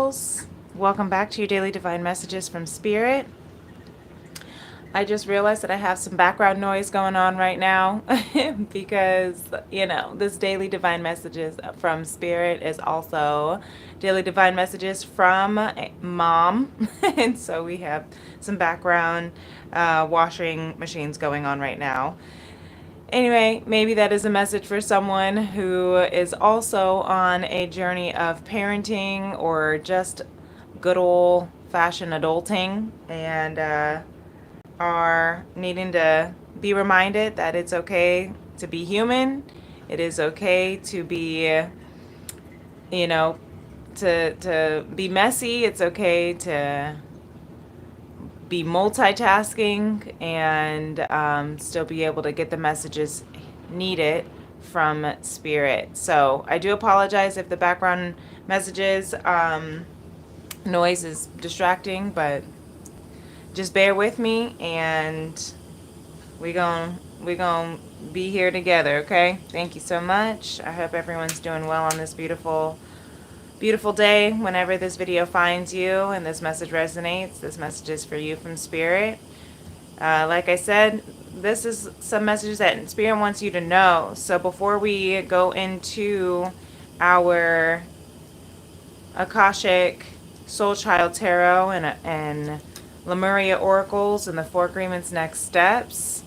angels. Welcome back to your daily divine messages from Spirit. I just realized that I have some background noise going on right now because, this daily divine messages from Spirit is also daily divine messages from Mom. And so we have some background washing machines going on right now. Anyway, maybe that is a message for someone who is also on a journey of parenting or just good old fashioned adulting and are needing to be reminded that it's okay to be human. It is okay to be, to be messy. It's okay to be multitasking and still be able to get the messages needed from Spirit. So I do apologize if the background messages noise is distracting, but just bear with me and we gon' be here together, okay? Thank you so much. I hope everyone's doing well on this beautiful day. Whenever this video finds you and this message resonates, this message is for you from Spirit. Like I said, this is some messages that Spirit wants you to know. So before we go into our Akashic Soul Child Tarot and Lemuria Oracles and the Four Agreements Next Steps,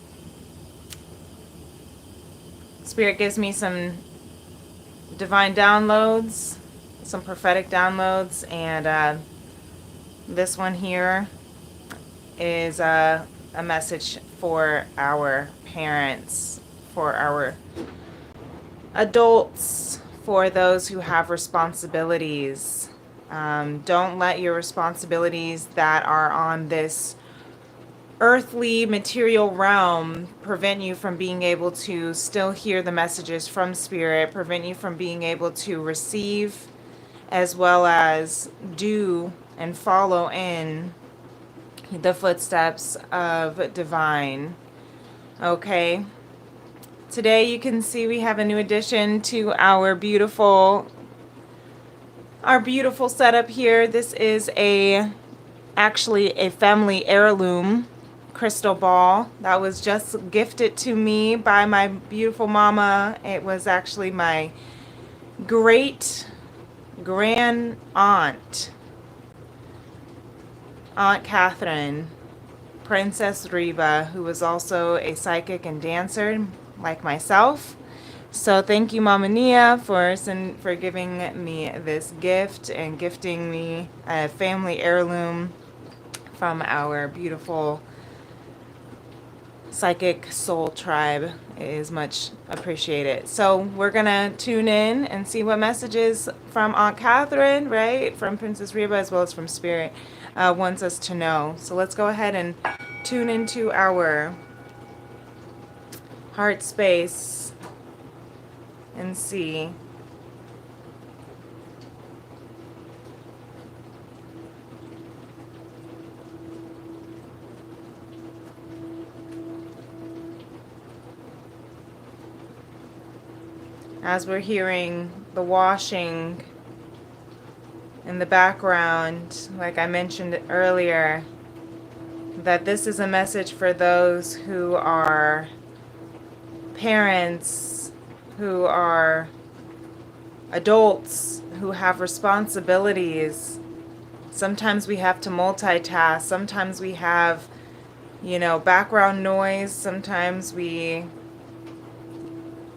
Spirit gives me some divine downloads, some prophetic downloads, and this one here is a message for our parents, for our adults, for those who have responsibilities. Don't let your responsibilities that are on this earthly material realm prevent you from being able to still hear the messages from Spirit, prevent you from being able to receive as well as do and follow in the footsteps of divine. Okay. Today you can see we have a new addition to our beautiful setup here. This is actually a family heirloom crystal ball that was just gifted to me by my beautiful mama. It was actually my great grand aunt, Aunt Catherine, Princess Leah, who was also a psychic and dancer like myself. So thank you, Mama Nia, for giving me this gift and gifting me a family heirloom from our beautiful psychic soul tribe. It is much appreciated. So we're gonna tune in and see what messages from Aunt Catherine, right, from Princess Reba, as well as from Spirit, wants us to know. So let's go ahead and tune into our heart space and see. As we're hearing the washing in the background, like I mentioned earlier, that this is a message for those who are parents, who are adults, who have responsibilities. Sometimes we have to multitask. Sometimes we have, background noise. Sometimes we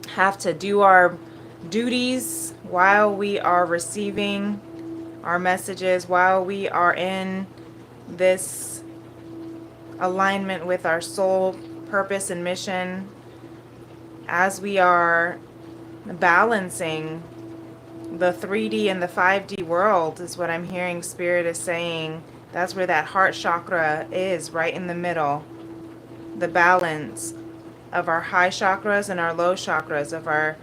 have to do our duties while we are receiving our messages, while we are in this alignment with our soul purpose and mission, as we are balancing the 3D and the 5D world, is what I'm hearing Spirit is saying. That's where that heart chakra is, right in the middle. The balance of our high chakras and our low chakras, of our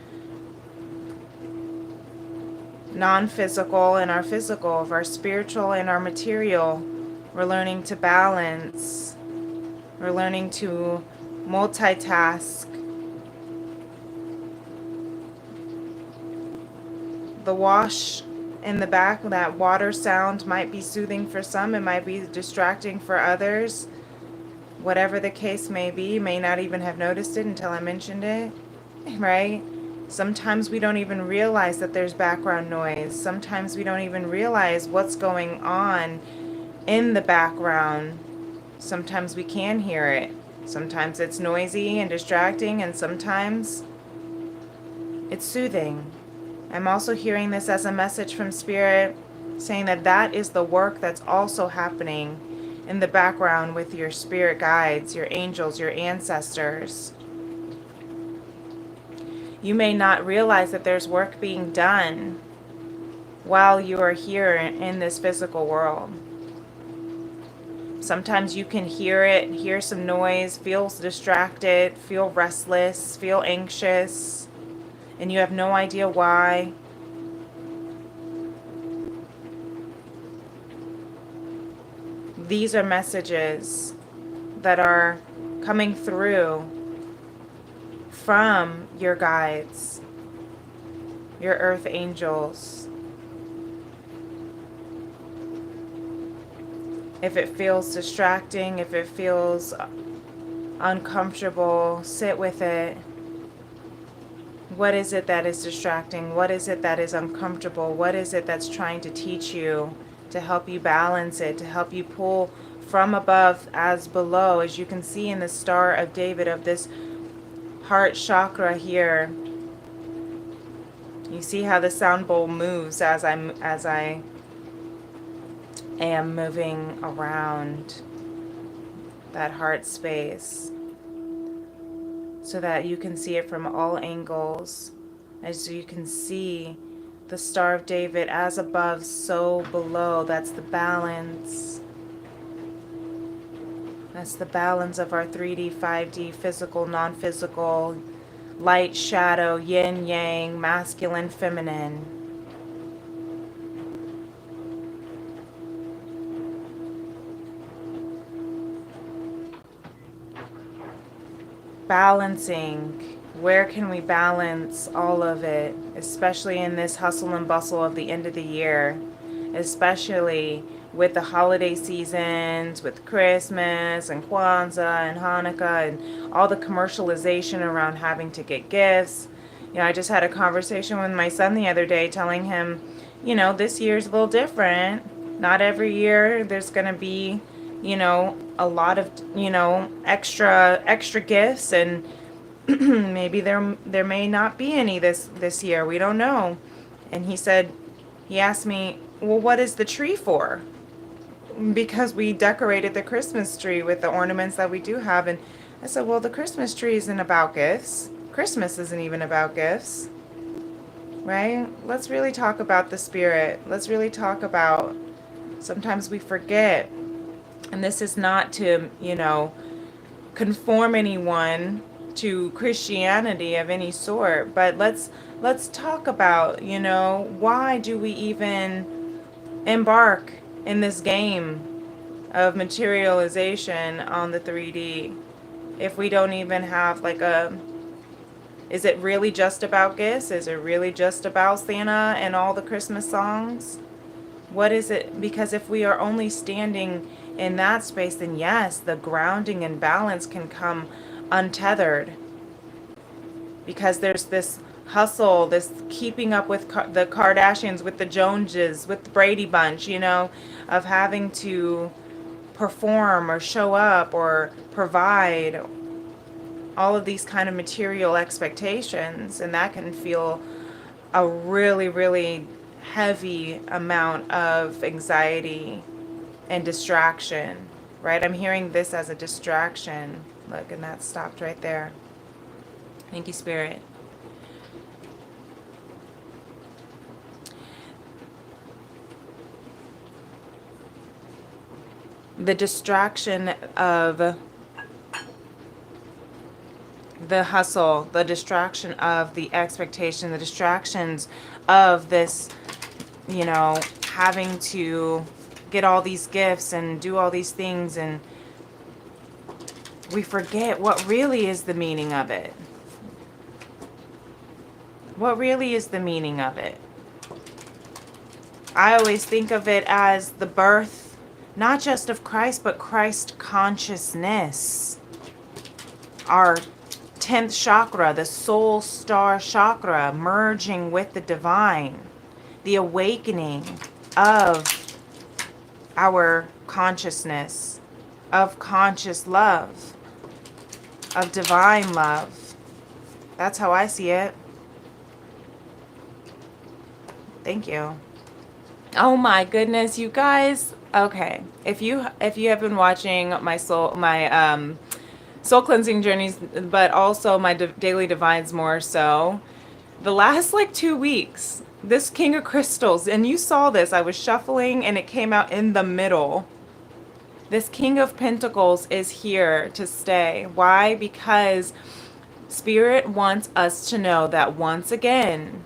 non-physical and our physical, of our spiritual and our material. We're learning to balance. We're learning to multitask. The wash in the back. That water sound might be soothing for some, it might be distracting for others. Whatever the case may be, you may not even have noticed it until I mentioned it, right? Sometimes we don't even realize that there's background noise. Sometimes we don't even realize what's going on in the background. Sometimes we can hear it. Sometimes it's noisy and distracting, and sometimes it's soothing. I'm also hearing this as a message from Spirit, saying that that is the work that's also happening in the background with your spirit guides, your angels, your ancestors. You may not realize that there's work being done while you are here in this physical world. Sometimes you can hear it, hear some noise, feel distracted, feel restless, feel anxious, and you have no idea why. These are messages that are coming through from your guides, your earth angels. If it feels distracting, if it feels uncomfortable, sit with it. What is it that is distracting? What is it that is uncomfortable? What is it that's trying to teach you, to help you balance it, to help you pull from above as below, as you can see in the Star of David of this heart chakra here. You see how the sound bowl moves as I am moving around that heart space, so that you can see it from all angles. As you can see the Star of David, as above, so below. That's the balance. That's the balance of our 3D, 5D, physical, non-physical, light, shadow, yin, yang, masculine, feminine. Balancing. Where can we balance all of it, especially in this hustle and bustle of the end of the year, especially with the holiday seasons, with Christmas and Kwanzaa and Hanukkah and all the commercialization around having to get gifts. You know, I just had a conversation with my son the other day telling him, you know, this year's a little different. Not every year there's going to be, you know, a lot of, you know, extra gifts, and maybe there may not be any this year. We don't know. And he asked me, well, what is the tree for? Because we decorated the Christmas tree with the ornaments that we do have. And I said, well, the Christmas tree isn't about gifts. Christmas isn't even about gifts, right? Let's really talk about the spirit. Let's really talk about, sometimes we forget. And this is not to, you know, conform anyone to Christianity of any sort, but let's talk about, you know, why do we even embark in this game of materialization on the 3D if we don't even have like a, is it really just about gifts? Is it really just about Santa and all the Christmas songs? What is it? Because if we are only standing in that space, then yes, the grounding and balance can come untethered. Because there's this hustle, this keeping up with the Kardashians, with the Joneses, with the Brady Bunch, you know, of having to perform or show up or provide all of these kind of material expectations. And that can feel a really, really heavy amount of anxiety and distraction, right? I'm hearing this as a distraction. Look, and that stopped right there. Thank you, Spirit. The distraction of the hustle, the distraction of the expectation, the distractions of this, you know, having to get all these gifts and do all these things, and we forget what really is the meaning of it. What really is the meaning of it? I always think of it as the birth, not just of Christ, but Christ consciousness. Our 10th chakra, the soul star chakra, merging with the divine, the awakening of our consciousness, of conscious love, of divine love. That's how I see it. Thank you. Oh my goodness, you guys. Okay, if you have been watching my soul cleansing journeys, but also my daily divines more so, the last like 2 weeks, this King of Crystals, and you saw this, I was shuffling and it came out in the middle. This King of Pentacles is here to stay. Why? Because Spirit wants us to know that once again,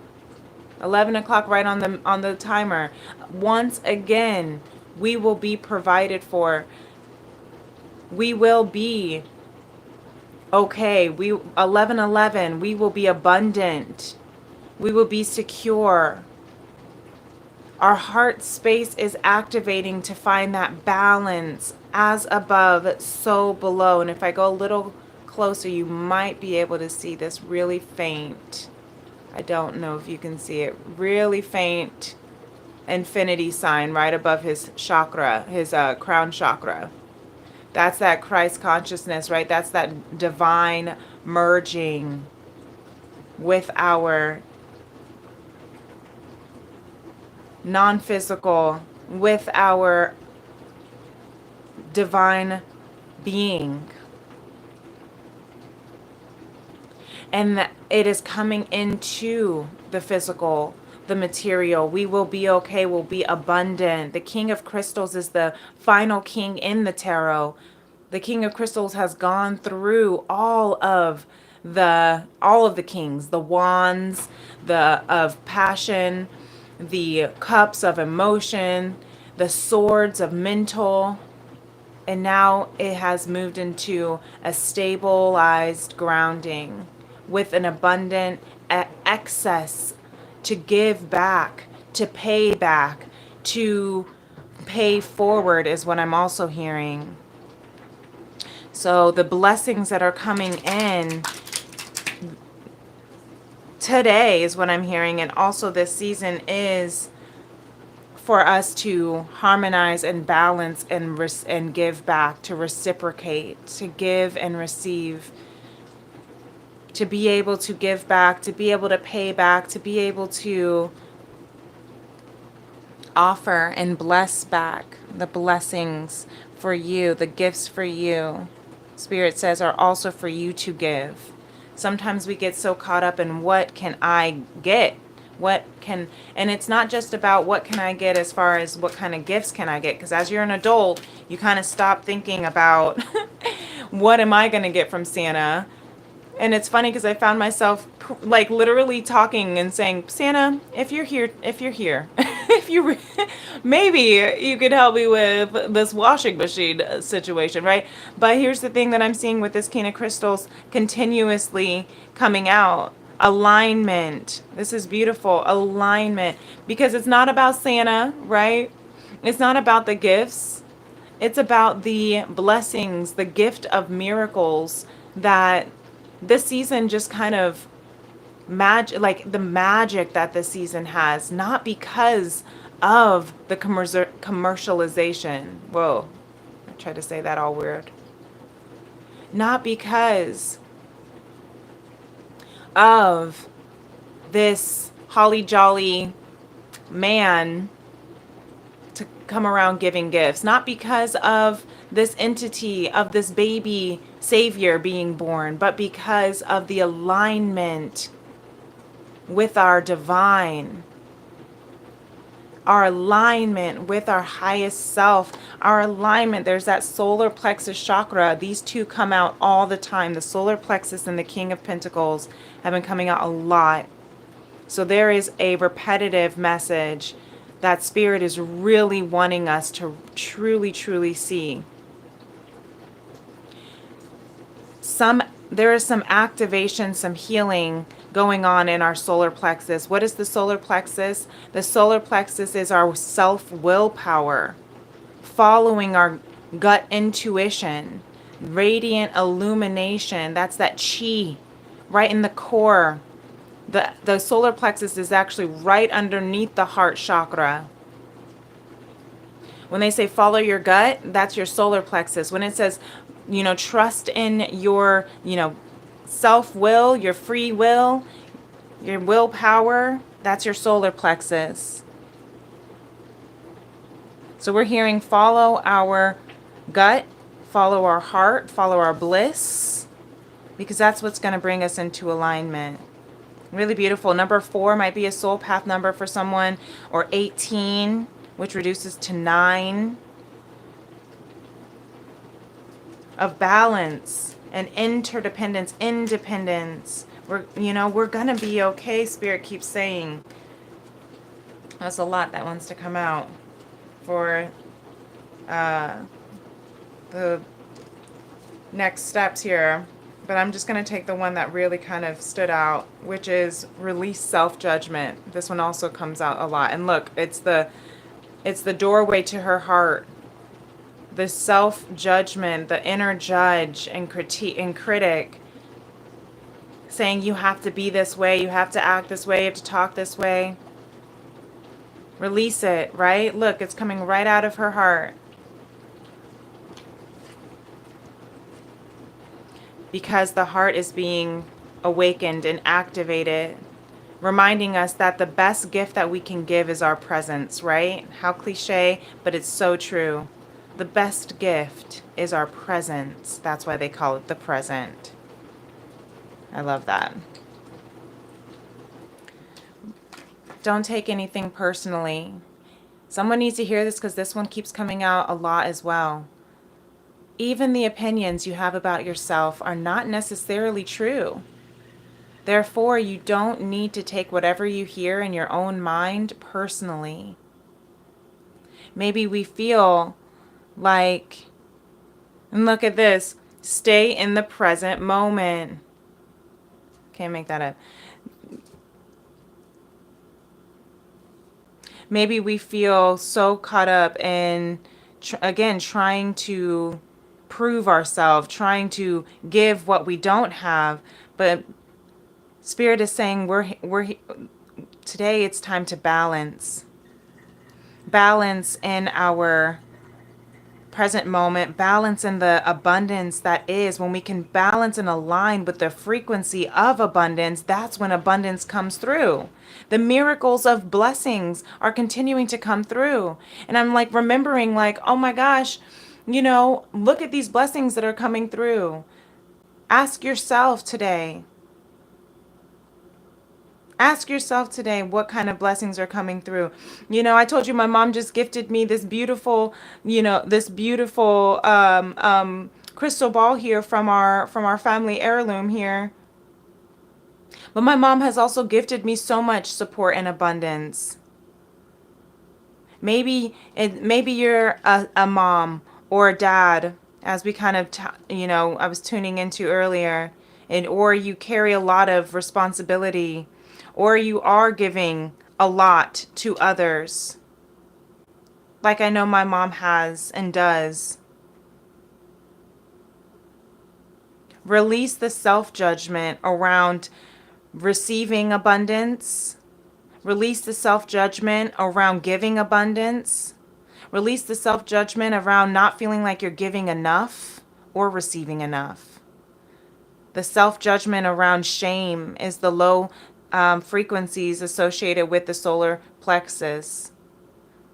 11 o'clock right on the timer, once again, we will be provided for. We will be okay. 11:11, we will be abundant. We will be secure. Our heart space is activating to find that balance, as above, so below. And if I go a little closer, you might be able to see this really faint. I don't know if you can see it. Really faint infinity sign right above his chakra, his crown chakra. That's that Christ consciousness, right? That's that divine merging with our non-physical, with our divine being. And it is coming into the physical, the material. We will be okay. We'll be abundant. The King of Crystals is the final king in the tarot. The King of Crystals has gone through all of the kings, the wands, the of passion, the cups of emotion, the swords of mental, and now it has moved into a stabilized grounding with an abundant excess to give back, to pay back, to pay forward is what I'm also hearing. So the blessings that are coming in today is what I'm hearing, and also this season is for us to harmonize and balance and give back, to reciprocate, to give and receive, to be able to give back, to be able to pay back, to be able to offer and bless back. The blessings for you, the gifts for you, Spirit says, are also for you to give. Sometimes we get so caught up in what can I get? And it's not just about what can I get as far as what kind of gifts can I get, because as you're an adult, you kind of stop thinking about what am I going to get from Santa. And it's funny because I found myself like literally talking and saying, Santa, if you're here, if you maybe you could help me with this washing machine situation, right? But here's the thing that I'm seeing with this King of Crystals continuously coming out. Alignment. This is beautiful. Alignment. Because it's not about Santa, right? It's not about the gifts. It's about the blessings, the gift of miracles that this season just kind of like the magic that this season has, not because of the commercialization. Whoa, I tried to say that all weird. Not because of this holly jolly man to come around giving gifts, not because of this entity, of this baby savior being born, but because of the alignment with our divine, our alignment with our highest self, our alignment. There's that solar plexus chakra. These two come out all the time. The solar plexus and the King of Pentacles have been coming out a lot. So there is a repetitive message that Spirit is really wanting us to truly, truly see. There is some activation, some healing going on in our solar plexus. What is the solar plexus? The solar plexus is our self-willpower, following our gut intuition, radiant illumination. That's that chi right in the core. The solar plexus is actually right underneath the heart chakra. When they say follow your gut, that's your solar plexus. When it says, trust in your, self-will, your free will, your willpower, that's your solar plexus. So we're hearing follow our gut, follow our heart, follow our bliss, because that's what's going to bring us into alignment. Really beautiful. Number 4 might be a soul path number for someone, or 18, which reduces to 9 of balance and interdependence, independence. We're going to be okay, Spirit keeps saying. That's a lot that wants to come out for the next steps here. But I'm just going to take the one that really kind of stood out, which is release self-judgment. This one also comes out a lot. And look, it's the doorway to her heart. The self-judgment, the inner judge and critic saying you have to be this way, you have to act this way, you have to talk this way. Release it, right? Look, it's coming right out of her heart. Because the heart is being awakened and activated, reminding us that the best gift that we can give is our presence, right? How cliche, but it's so true. The best gift is our presence. That's why they call it the present. I love that. Don't take anything personally. Someone needs to hear this because this one keeps coming out a lot as well. Even the opinions you have about yourself are not necessarily true. Therefore, you don't need to take whatever you hear in your own mind personally. Maybe we feel like, and look at this, stay in the present moment. Can't make that up. Maybe we feel so caught up in, again, trying to prove ourselves, trying to give what we don't have, but Spirit is saying we're today it's time to balance in our present moment, balance in the abundance that is. When we can balance and align with the frequency of abundance, that's when abundance comes through. The miracles of blessings are continuing to come through, and I'm like remembering, like, oh my gosh, look at these blessings that are coming through. Ask yourself today what kind of blessings are coming through. I told you my mom just gifted me this beautiful, crystal ball here from our family heirloom here. But my mom has also gifted me so much support and abundance. Maybe you're a mom or a dad, as we kind of, I was tuning into earlier, or you carry a lot of responsibility, or you are giving a lot to others, like I know my mom has and does. Release the self-judgment around receiving abundance. Release the self-judgment around giving abundance. Release the self-judgment around not feeling like you're giving enough or receiving enough. The self-judgment around shame is the low frequencies associated with the solar plexus.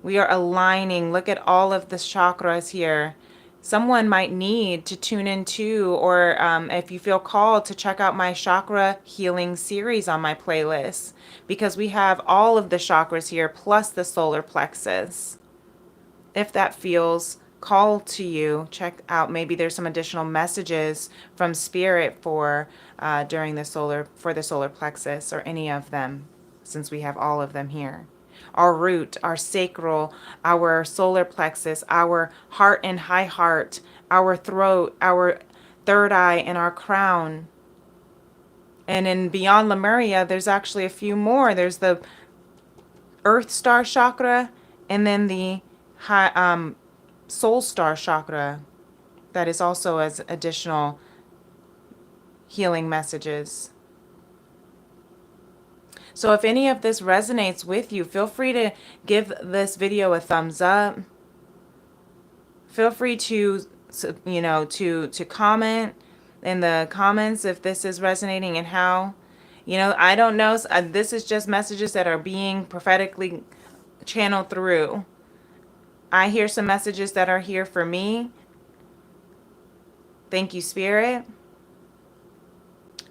We are aligning. Look at all of the chakras here. Someone might need to tune into, or if you feel called, to check out my chakra healing series on my playlist, because we have all of the chakras here plus the solar plexus. If that feels called to you, check out, maybe there's some additional messages from Spirit for the solar plexus, or any of them, since we have all of them here. Our root, our sacral, our solar plexus, our heart and high heart, our throat, our third eye, and our crown. And in beyond Lemuria, there's actually a few more. There's the Earth Star Chakra, and then the Soul Star Chakra that is also as additional healing messages. So if any of this resonates with you, feel free to give this video a thumbs up. Feel free to, to comment in the comments if this is resonating and how. I don't know. This is just messages that are being prophetically channeled through. I hear some messages that are here for me. Thank you, Spirit.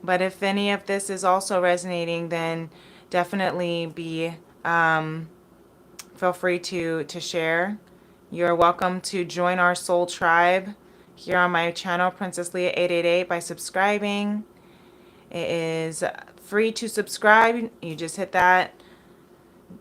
But if any of this is also resonating, then definitely feel free to share. You're welcome to join our soul tribe here on my channel, Princess Leah 888, by subscribing. It is free to subscribe. You just hit that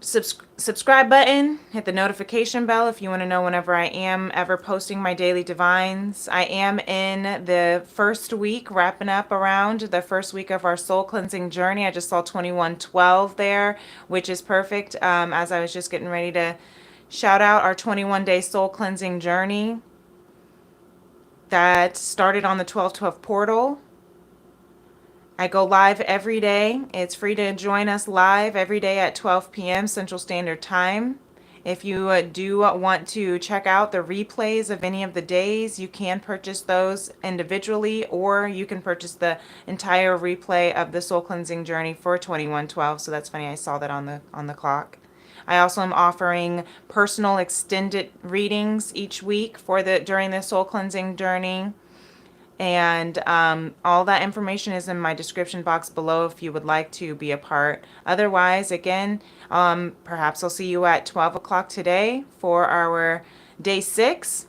subscribe button, hit the notification bell if you want to know whenever I am ever posting my daily divines. I am in the first week, wrapping up around the first week of our soul cleansing journey. I just saw 2112 there, which is perfect, as I was just getting ready to shout out our 21-day soul cleansing journey that started on the 1212 portal. I go live every day. It's free to join us live every day at 12 p.m. Central Standard Time. If you do want to check out the replays of any of the days, you can purchase those individually, or you can purchase the entire replay of the Soul Cleansing Journey for 2112. So that's funny, I saw that on the clock. I also am offering personal extended readings each week during the Soul Cleansing Journey. And all that information is in my description box below if you would like to be a part. Otherwise, again, perhaps I'll see you at 12 o'clock today for our day 6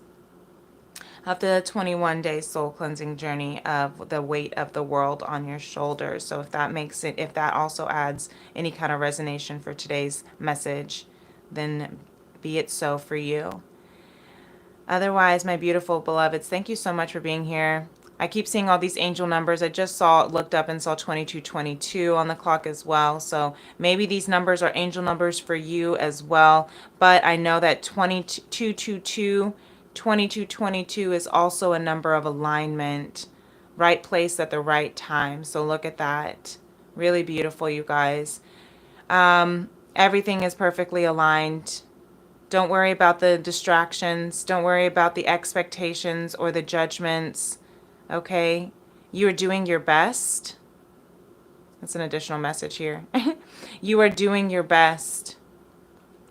of the 21-day soul cleansing journey of the weight of the world on your shoulders. So if that also adds any kind of resonation for today's message, then be it so for you. Otherwise, my beautiful beloveds, thank you so much for being here. I keep seeing all these angel numbers. I just looked up and saw 2222 on the clock as well. So maybe these numbers are angel numbers for you as well. But I know that 2222, 2222 is also a number of alignment. Right place at the right time. So look at that. Really beautiful, you guys. Everything is perfectly aligned. Don't worry about the distractions. Don't worry about the expectations or the judgments. Okay? You are doing your best. That's an additional message here. You are doing your best.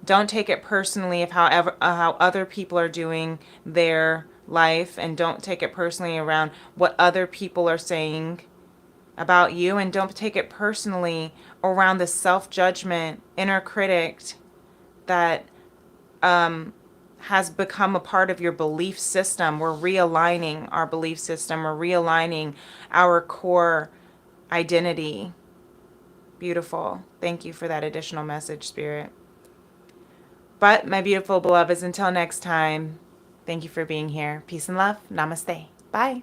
Don't take it personally of how other people are doing their life, and don't take it personally around what other people are saying about you, and don't take it personally around the self-judgment, inner critic that has become a part of your belief system. We're realigning our belief system. We're realigning our core identity. Beautiful. Thank you for that additional message, Spirit. But my beautiful beloveds, until next time, thank you for being here. Peace and love. Namaste. Bye.